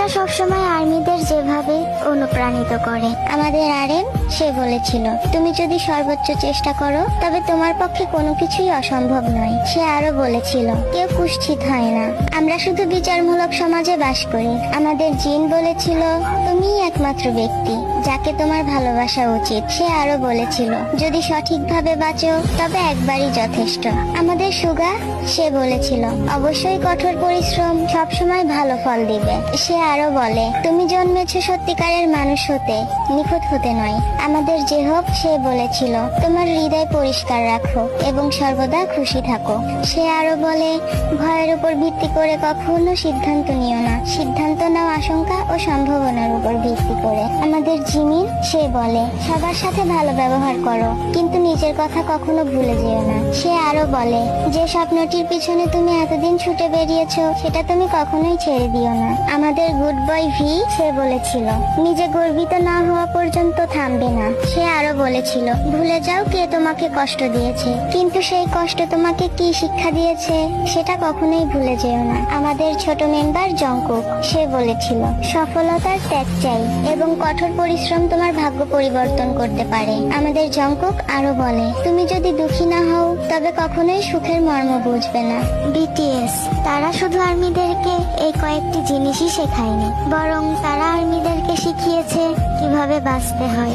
তারা সবসময় আর্মিদের যেভাবে অনুপ্রাণিত করে। আমাদের আরএম সে বলেছিল, তুমি যদি সর্বোচ্চ চেষ্টা করো তবে তোমার পক্ষে কোনো কিছুই অসম্ভব নয়। সে আরো বলেছিল, কেউ কুষ্ঠিত হয় না, আমরা শুধু বিচারমূলক সমাজে বাস করি। আমাদের জিন বলেছিল, তুমিই একমাত্র ব্যক্তি যাকে তোমার ভালোবাসা উচিত। সে আরো বলেছিল, যদি সঠিকভাবে বাঁচো তবে একবারই যথেষ্ট। আমাদের সুগা সে বলেছিল, অবশ্যই কঠোর পরিশ্রম সবসময় ভালো ফল দিবে। সে আরো বলে, তুমি জন্মেছো সত্যিকারের মানুষ হতে, নিখুঁত হতে নয়। আমাদের যে হোক সে বলেছিল, তোমার হৃদয় পরিষ্কার রাখো এবং সর্বদা খুশি থাকো। সে আরো বলে, ভয়ের উপর ভিত্তি করে কখনো সিদ্ধান্ত নিও না, সিদ্ধান্ত নাও আশঙ্কা ও সম্ভাবনার উপর ভিত্তি করে। আমাদের জিমিন সে বলে, সবার সাথে ভালো ব্যবহার করো, কিন্তু নিজের কথা কখনো ভুলে যেও না। সে আরো বলে, যে স্বপ্নটির পিছনে তুমি এতদিন ছুটে বেরিয়েছো সেটা তুমি কখনোই ছেড়ে দিও না। আমাদের গুড বয় ভি সে বলেছিল, নিজে গর্বিত না হওয়া পর্যন্ত থামবে না। সে আরো বলেছিল, ভুলে যাও কে তোমাকে কষ্ট দিয়েছে, কিন্তু সেই কষ্ট তোমাকে কি শিক্ষা দিয়েছে সেটা কখনোই ভুলে যেও না। আমাদের ছোট মেম্বার জংকুক সে বলেছিল, সফলতার ত্যাগ চাই এবং কঠোর পরিশ্রম তোমার ভাগ্য পরিবর্তন করতে পারে। আমাদের জংকুক আরো বলে, তুমি যদি দুঃখী না হও তবে কখনোই সুখের মর্ম বুঝবে না। বিটিএস তারা শুধু আর্মিদেরকে এই কয়েকটি জিনিসই শেখায়নি, বরং তারা আর্মিদেরকে শিখিয়েছে কিভাবে বাঁচতে হয়।